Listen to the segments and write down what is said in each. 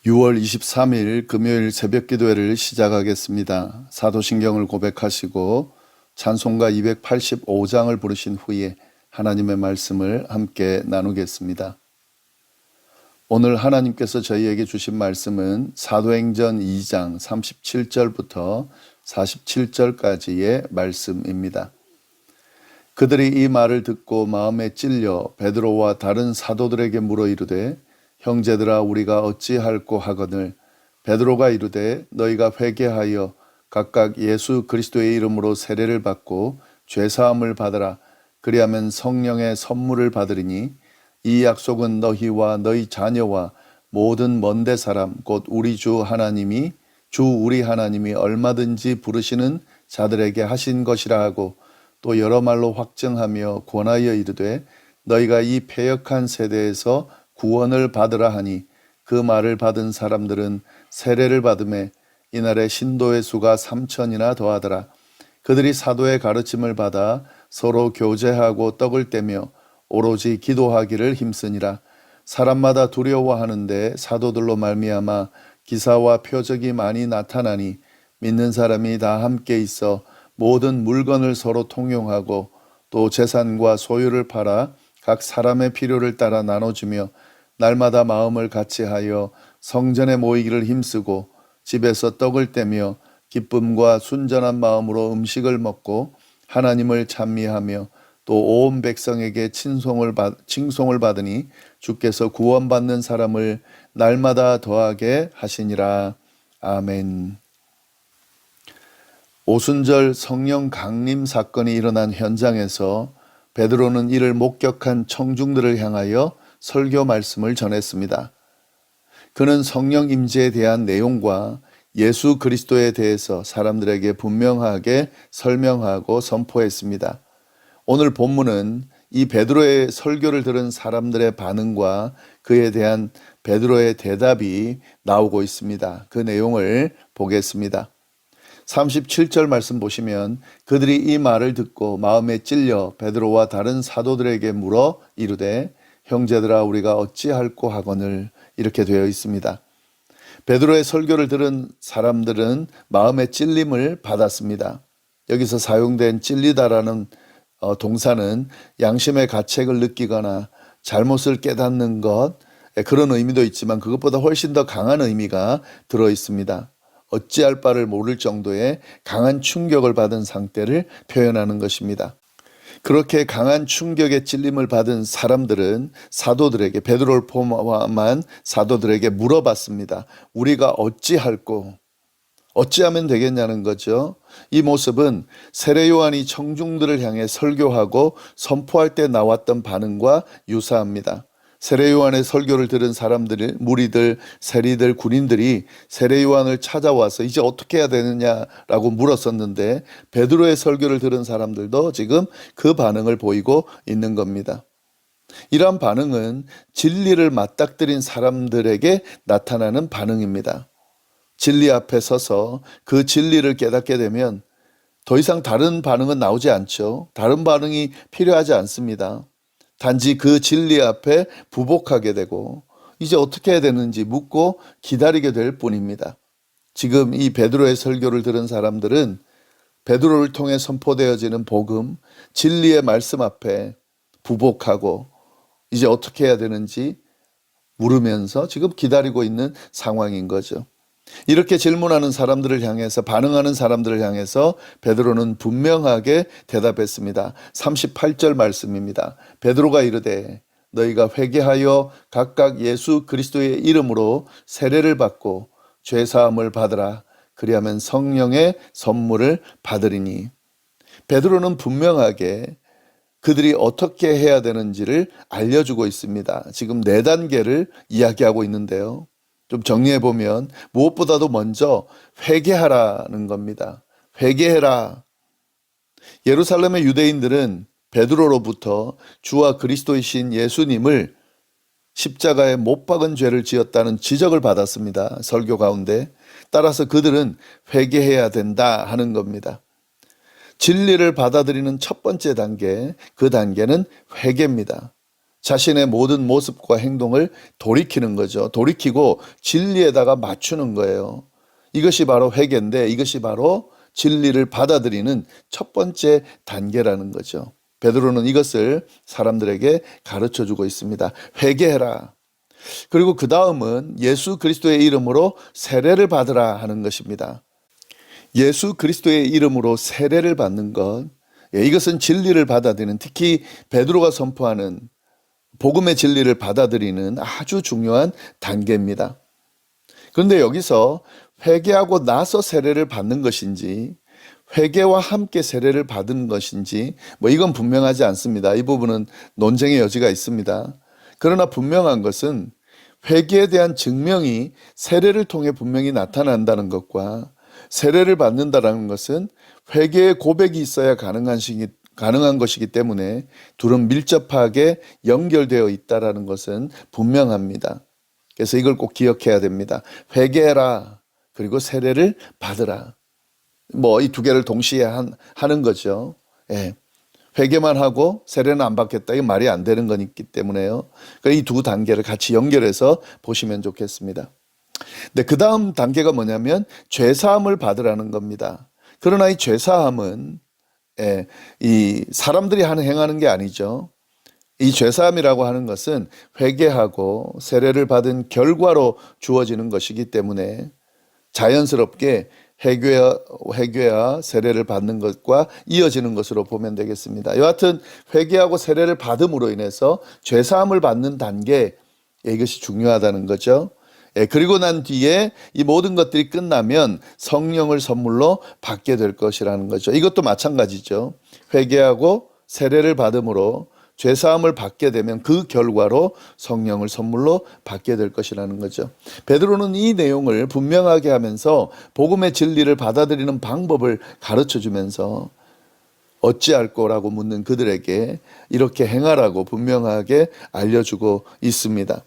6월 23일 금요일 새벽 기도회를 시작하겠습니다. 사도신경을 고백하시고 찬송가 285장을 부르신 후에 하나님의 말씀을 함께 나누겠습니다. 오늘 하나님께서 저희에게 주신 말씀은 사도행전 2장 37절부터 47절까지의 말씀입니다. 그들이 이 말을 듣고 마음에 찔려 베드로와 다른 사도들에게 물어 이르되 형제들아 우리가 어찌할꼬 하거늘 베드로가 이르되 너희가 회개하여 각각 예수 그리스도의 이름으로 세례를 받고 죄사함을 받으라. 그리하면 성령의 선물을 받으리니 이 약속은 너희와 너희 자녀와 모든 먼데 사람 곧 우리 주 우리 하나님이 얼마든지 부르시는 자들에게 하신 것이라 하고 또 여러 말로 확증하며 권하여 이르되 너희가 이 패역한 세대에서 구원을 받으라 하니 그 말을 받은 사람들은 세례를 받음에 이날에 신도의 수가 3,000이나 더하더라. 그들이 사도의 가르침을 받아 서로 교제하고 떡을 떼며 오로지 기도하기를 힘쓰니라. 사람마다 두려워하는데 사도들로 말미암아 기사와 표적이 많이 나타나니 믿는 사람이 다 함께 있어 모든 물건을 서로 통용하고 또 재산과 소유를 팔아 각 사람의 필요를 따라 나눠주며 날마다 마음을 같이하여 성전에 모이기를 힘쓰고 집에서 떡을 떼며 기쁨과 순전한 마음으로 음식을 먹고 하나님을 찬미하며 또 온 백성에게 칭송을 받으니 주께서 구원받는 사람을 날마다 더하게 하시니라. 아멘. 오순절 성령 강림 사건이 일어난 현장에서 베드로는 이를 목격한 청중들을 향하여 설교 말씀을 전했습니다. 그는 성령 임재에 대한 내용과 예수 그리스도에 대해서 사람들에게 분명하게 설명하고 선포했습니다. 오늘 본문은 이 베드로의 설교를 들은 사람들의 반응과 그에 대한 베드로의 대답이 나오고 있습니다. 그 내용을 보겠습니다. 37절 말씀 보시면 그들이 이 말을 듣고 마음에 찔려 베드로와 다른 사도들에게 물어 이르되 형제들아 우리가 어찌할꼬 하거늘 이렇게 되어 있습니다. 베드로의 설교를 들은 사람들은 마음의 찔림을 받았습니다. 여기서 사용된 찔리다라는 동사는 양심의 가책을 느끼거나 잘못을 깨닫는 것, 그런 의미도 있지만 그것보다 훨씬 더 강한 의미가 들어 있습니다. 어찌할 바를 모를 정도의 강한 충격을 받은 상태를 표현하는 것입니다. 그렇게 강한 충격의 찔림을 받은 사람들은 사도들에게, 베드로를 포함한 사도들에게 물어봤습니다. 우리가 어찌할꼬? 어찌하면 되겠냐는 거죠. 이 모습은 세례 요한이 청중들을 향해 설교하고 선포할 때 나왔던 반응과 유사합니다. 세례 요한의 설교를 들은 사람들, 무리들, 세리들, 군인들이 세례 요한을 찾아와서 이제 어떻게 해야 되느냐라고 물었었는데 베드로의 설교를 들은 사람들도 지금 그 반응을 보이고 있는 겁니다. 이러한 반응은 진리를 맞닥뜨린 사람들에게 나타나는 반응입니다. 진리 앞에 서서 그 진리를 깨닫게 되면 더 이상 다른 반응은 나오지 않죠. 다른 반응이 필요하지 않습니다. 단지 그 진리 앞에 부복하게 되고 이제 어떻게 해야 되는지 묻고 기다리게 될 뿐입니다. 지금 이 베드로의 설교를 들은 사람들은 베드로를 통해 선포되어지는 복음, 진리의 말씀 앞에 부복하고 이제 어떻게 해야 되는지 물으면서 지금 기다리고 있는 상황인 거죠. 이렇게 질문하는 사람들을 향해서, 반응하는 사람들을 향해서 베드로는 분명하게 대답했습니다. 38절 말씀입니다. 베드로가 이르되 너희가 회개하여 각각 예수 그리스도의 이름으로 세례를 받고 죄사함을 받으라. 그리하면 성령의 선물을 받으리니. 베드로는 분명하게 그들이 어떻게 해야 되는지를 알려주고 있습니다. 지금 4단계를 이야기하고 있는데요. 좀 정리해보면 무엇보다도 먼저 회개하라는 겁니다. 회개해라. 예루살렘의 유대인들은 베드로로부터 주와 그리스도이신 예수님을 십자가에 못 박은 죄를 지었다는 지적을 받았습니다. 설교 가운데. 따라서 그들은 회개해야 된다 하는 겁니다. 진리를 받아들이는 첫 번째 단계, 그 단계는 회개입니다. 자신의 모든 모습과 행동을 돌이키는 거죠. 돌이키고 진리에다가 맞추는 거예요. 이것이 바로 회개인데 이것이 바로 진리를 받아들이는 첫 번째 단계라는 거죠. 베드로는 이것을 사람들에게 가르쳐 주고 있습니다. 회개해라. 그리고 그 다음은 예수 그리스도의 이름으로 세례를 받으라 하는 것입니다. 예수 그리스도의 이름으로 세례를 받는 것, 이것은 진리를 받아들이는, 특히 베드로가 선포하는 복음의 진리를 받아들이는 아주 중요한 단계입니다. 그런데 여기서 회개하고 나서 세례를 받는 것인지 회개와 함께 세례를 받은 것인지 이건 분명하지 않습니다. 이 부분은 논쟁의 여지가 있습니다. 그러나 분명한 것은 회개에 대한 증명이 세례를 통해 분명히 나타난다는 것과 세례를 받는다는 것은 회개의 고백이 있어야 가능한 것이기 때문에 둘은 밀접하게 연결되어 있다는 것은 분명합니다. 그래서 이걸 꼭 기억해야 됩니다. 회개해라. 그리고 세례를 받으라. 이 두 개를 동시에 하는 거죠. 예. 회개만 하고 세례는 안 받겠다. 이게 말이 안 되는 거기 때문에요. 그러니까 이 두 단계를 같이 연결해서 보시면 좋겠습니다. 네, 그 다음 단계가 뭐냐면 죄사함을 받으라는 겁니다. 그러나 이 죄사함은 이 사람들이 행하는 게 아니죠. 이 죄사함이라고 하는 것은 회개하고 세례를 받은 결과로 주어지는 것이기 때문에 자연스럽게 회개와 세례를 받는 것과 이어지는 것으로 보면 되겠습니다. 여하튼 회개하고 세례를 받음으로 인해서 죄사함을 받는 단계, 이것이 중요하다는 거죠. 그리고 난 뒤에 이 모든 것들이 끝나면 성령을 선물로 받게 될 것이라는 거죠. 이것도 마찬가지죠. 회개하고 세례를 받음으로 죄사함을 받게 되면 그 결과로 성령을 선물로 받게 될 것이라는 거죠. 베드로는 이 내용을 분명하게 하면서 복음의 진리를 받아들이는 방법을 가르쳐 주면서 어찌할 거라고 묻는 그들에게 이렇게 행하라고 분명하게 알려주고 있습니다.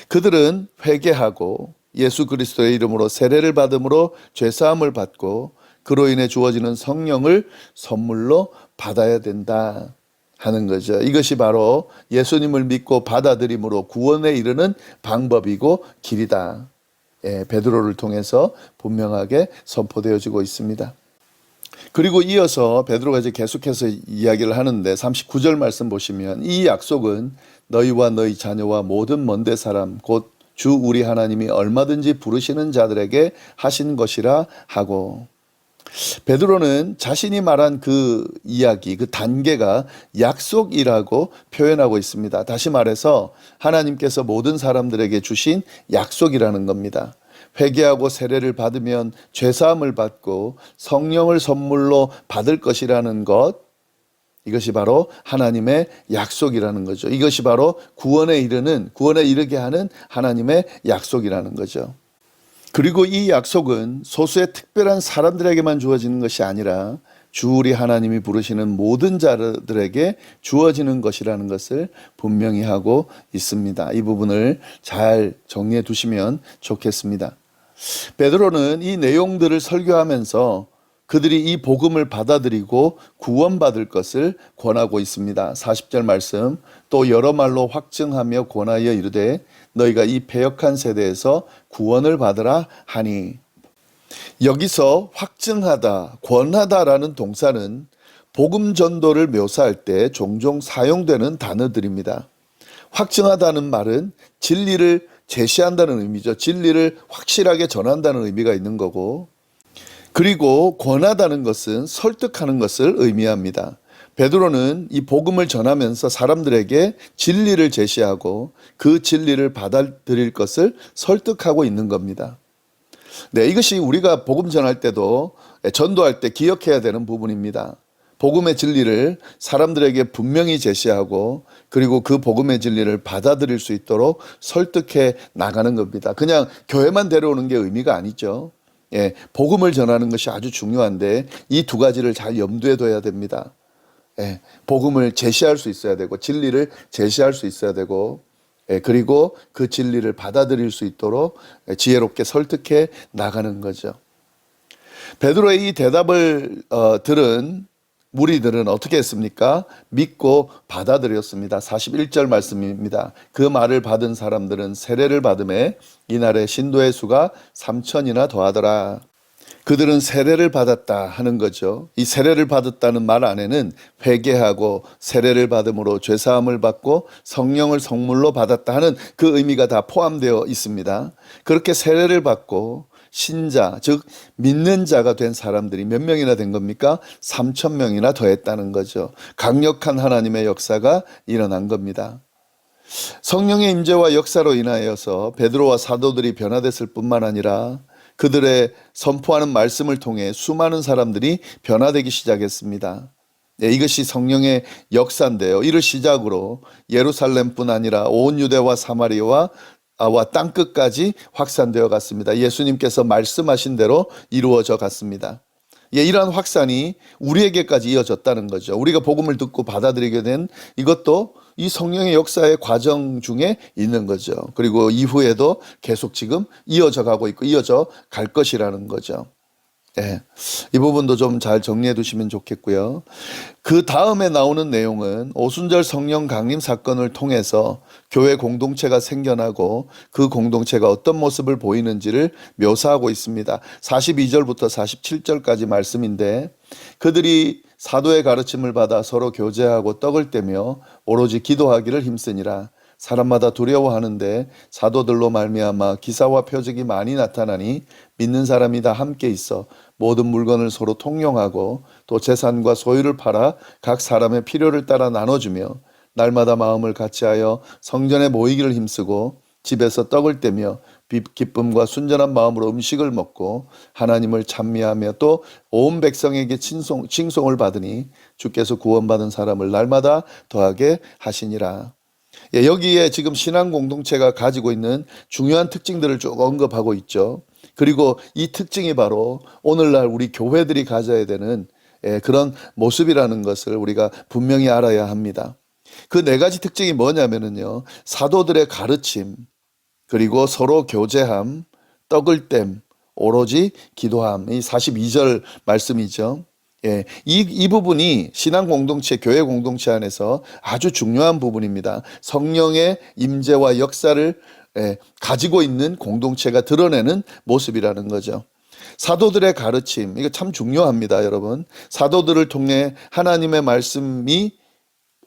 그들은 회개하고 예수 그리스도의 이름으로 세례를 받음으로 죄사함을 받고 그로 인해 주어지는 성령을 선물로 받아야 된다 하는 거죠. 이것이 바로 예수님을 믿고 받아들임으로 구원에 이르는 방법이고 길이다. 베드로를 통해서 분명하게 선포되어지고 있습니다. 그리고 이어서 베드로가 이제 계속해서 이야기를 하는데 39절 말씀 보시면 이 약속은 너희와 너희 자녀와 모든 먼데 사람 곧 주 우리 하나님이 얼마든지 부르시는 자들에게 하신 것이라 하고, 베드로는 자신이 말한 그 이야기, 그 단계가 약속이라고 표현하고 있습니다. 다시 말해서 하나님께서 모든 사람들에게 주신 약속이라는 겁니다. 회개하고 세례를 받으면 죄사함을 받고 성령을 선물로 받을 것이라는 것, 이것이 바로 하나님의 약속이라는 거죠. 이것이 바로 구원에 이르게 하는 하나님의 약속이라는 거죠. 그리고 이 약속은 소수의 특별한 사람들에게만 주어지는 것이 아니라 주 우리 하나님이 부르시는 모든 자들에게 주어지는 것이라는 것을 분명히 하고 있습니다. 이 부분을 잘 정리해 두시면 좋겠습니다. 베드로는 이 내용들을 설교하면서 그들이 이 복음을 받아들이고 구원받을 것을 권하고 있습니다. 40절 말씀, 또 여러 말로 확증하며 권하여 이르되 너희가 이 패역한 세대에서 구원을 받으라 하니, 여기서 확증하다, 권하다라는 동사는 복음 전도를 묘사할 때 종종 사용되는 단어들입니다. 확증하다는 말은 진리를 제시한다는 의미죠. 진리를 확실하게 전한다는 의미가 있는 거고, 그리고 권하다는 것은 설득하는 것을 의미합니다. 베드로는 이 복음을 전하면서 사람들에게 진리를 제시하고 그 진리를 받아들일 것을 설득하고 있는 겁니다. 네, 이것이 우리가 복음 전할 때도 전도할 때 기억해야 되는 부분입니다. 복음의 진리를 사람들에게 분명히 제시하고 그리고 그 복음의 진리를 받아들일 수 있도록 설득해 나가는 겁니다. 그냥 교회만 데려오는 게 의미가 아니죠. 복음을 전하는 것이 아주 중요한데 이 두 가지를 잘 염두에 둬야 됩니다. 복음을 제시할 수 있어야 되고 진리를 제시할 수 있어야 되고 그리고 그 진리를 받아들일 수 있도록 지혜롭게 설득해 나가는 거죠. 베드로의 이 대답을 들은 무리들은 어떻게 했습니까? 믿고 받아들였습니다. 41절 말씀입니다. 그 말을 받은 사람들은 세례를 받음에 이날에 신도의 수가 3천이나 더하더라. 그들은 세례를 받았다 하는 거죠. 이 세례를 받았다는 말 안에는 회개하고 세례를 받음으로 죄사함을 받고 성령을 선물로 받았다 하는 그 의미가 다 포함되어 있습니다. 그렇게 세례를 받고 신자, 즉 믿는 자가 된 사람들이 몇 명이나 된 겁니까? 3천 명이나 더했다는 거죠. 강력한 하나님의 역사가 일어난 겁니다. 성령의 임재와 역사로 인하여서 베드로와 사도들이 변화됐을 뿐만 아니라 그들의 선포하는 말씀을 통해 수많은 사람들이 변화되기 시작했습니다. 네, 이것이 성령의 역사인데요. 이를 시작으로 예루살렘뿐 아니라 온 유대와 사마리아와 땅끝까지 확산되어 갔습니다. 예수님께서 말씀하신 대로 이루어져 갔습니다. 예, 이러한 확산이 우리에게까지 이어졌다는 거죠. 우리가 복음을 듣고 받아들이게 된 이것도 이 성령의 역사의 과정 중에 있는 거죠. 그리고 이후에도 계속 지금 이어져 가고 있고 이어져 갈 것이라는 거죠. 예, 이 부분도 좀 잘 정리해 두시면 좋겠고요. 그 다음에 나오는 내용은 오순절 성령 강림 사건을 통해서 교회 공동체가 생겨나고 그 공동체가 어떤 모습을 보이는지를 묘사하고 있습니다. 42절부터 47절까지 말씀인데 그들이 사도의 가르침을 받아 서로 교제하고 떡을 떼며 오로지 기도하기를 힘쓰니라. 사람마다 두려워하는데 사도들로 말미암아 기사와 표적이 많이 나타나니 믿는 사람이 다 함께 있어 모든 물건을 서로 통용하고 또 재산과 소유를 팔아 각 사람의 필요를 따라 나눠주며 날마다 마음을 같이하여 성전에 모이기를 힘쓰고 집에서 떡을 떼며 기쁨과 순전한 마음으로 음식을 먹고 하나님을 찬미하며 또 온 백성에게 칭송을 받으니 주께서 구원받은 사람을 날마다 더하게 하시니라. 예, 여기에 지금 신앙 공동체가 가지고 있는 중요한 특징들을 쭉 언급하고 있죠. 그리고 이 특징이 바로 오늘날 우리 교회들이 가져야 되는 그런 모습이라는 것을 우리가 분명히 알아야 합니다. 그 네 가지 특징이 뭐냐면요. 사도들의 가르침, 그리고 서로 교제함, 떡을 땜, 오로지 기도함. 이 42절 말씀이죠. 예, 이 부분이 신앙 공동체, 교회 공동체 안에서 아주 중요한 부분입니다. 성령의 임재와 역사를 가지고 있는 공동체가 드러내는 모습이라는 거죠. 사도들의 가르침, 이거 참 중요합니다, 여러분. 사도들을 통해 하나님의 말씀이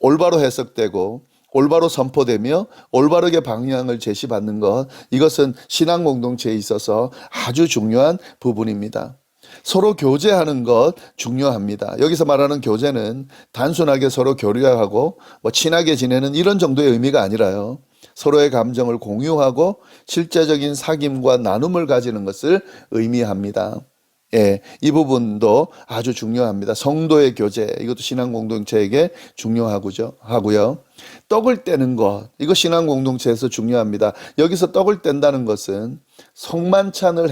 올바로 해석되고 올바로 선포되며 올바르게 방향을 제시받는 것, 이것은 신앙 공동체에 있어서 아주 중요한 부분입니다. 서로 교제하는 것 중요합니다. 여기서 말하는 교제는 단순하게 서로 교류하고 친하게 지내는 이런 정도의 의미가 아니라요. 서로의 감정을 공유하고 실제적인 사귐과 나눔을 가지는 것을 의미합니다. 예, 이 부분도 아주 중요합니다. 성도의 교제, 이것도 신앙 공동체에게 중요하고요. 떡을 떼는 것, 이거 신앙 공동체에서 중요합니다. 여기서 떡을 뗀다는 것은 성만찬을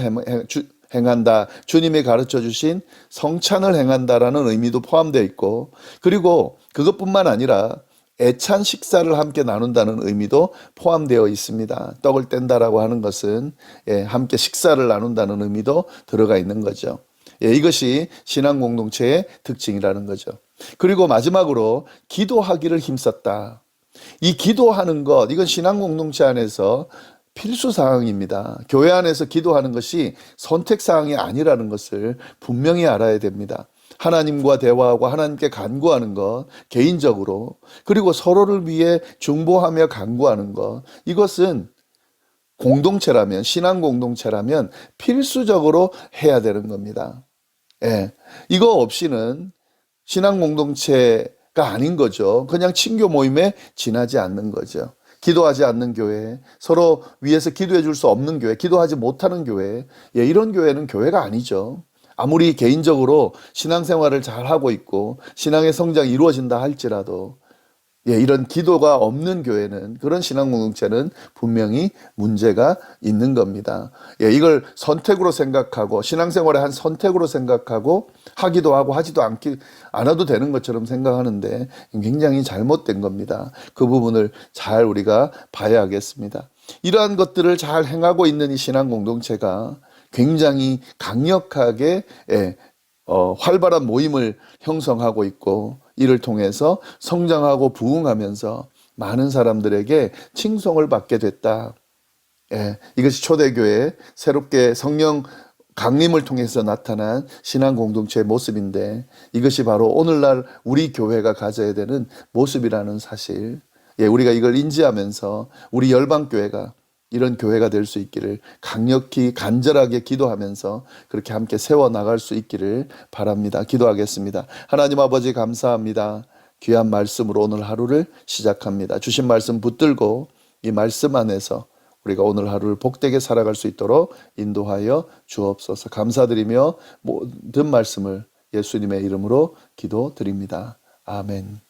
행한다. 주님이 가르쳐 주신 성찬을 행한다라는 의미도 포함되어 있고, 그리고 그것뿐만 아니라 애찬 식사를 함께 나눈다는 의미도 포함되어 있습니다. 떡을 뗀다라고 하는 것은 함께 식사를 나눈다는 의미도 들어가 있는 거죠. 이것이 신앙 공동체의 특징이라는 거죠. 그리고 마지막으로 기도하기를 힘썼다. 이 기도하는 것, 이건 신앙 공동체 안에서 필수 사항입니다. 교회 안에서 기도하는 것이 선택 사항이 아니라는 것을 분명히 알아야 됩니다. 하나님과 대화하고 하나님께 간구하는 것, 개인적으로, 그리고 서로를 위해 중보하며 간구하는 것, 이것은 공동체라면, 신앙 공동체라면 필수적으로 해야 되는 겁니다. 예, 이거 없이는 신앙 공동체가 아닌 거죠. 그냥 친교 모임에 지나지 않는 거죠. 기도하지 않는 교회, 서로 위해서 기도해 줄 수 없는 교회, 기도하지 못하는 교회, 이런 교회는 교회가 아니죠. 아무리 개인적으로 신앙생활을 잘 하고 있고 신앙의 성장이 이루어진다 할지라도 이런 기도가 없는 교회는, 그런 신앙 공동체는 분명히 문제가 있는 겁니다. 이걸 선택으로 생각하고 신앙생활의 한 선택으로 생각하고 하기도 하고 하지도 않아도 되는 것처럼 생각하는데 굉장히 잘못된 겁니다. 그 부분을 잘 우리가 봐야 하겠습니다. 이러한 것들을 잘 행하고 있는 이 신앙 공동체가 굉장히 강력하게 활발한 모임을 형성하고 있고 이를 통해서 성장하고 부흥하면서 많은 사람들에게 칭송을 받게 됐다. 예, 이것이 초대교회 새롭게 성령 강림을 통해서 나타난 신앙 공동체의 모습인데 이것이 바로 오늘날 우리 교회가 가져야 되는 모습이라는 사실. 예, 우리가 이걸 인지하면서 우리 열방교회가 이런 교회가 될 수 있기를 강력히 간절하게 기도하면서 그렇게 함께 세워나갈 수 있기를 바랍니다. 기도하겠습니다. 하나님 아버지 감사합니다. 귀한 말씀으로 오늘 하루를 시작합니다. 주신 말씀 붙들고 이 말씀 안에서 우리가 오늘 하루를 복되게 살아갈 수 있도록 인도하여 주옵소서. 감사드리며 모든 말씀을 예수님의 이름으로 기도드립니다. 아멘.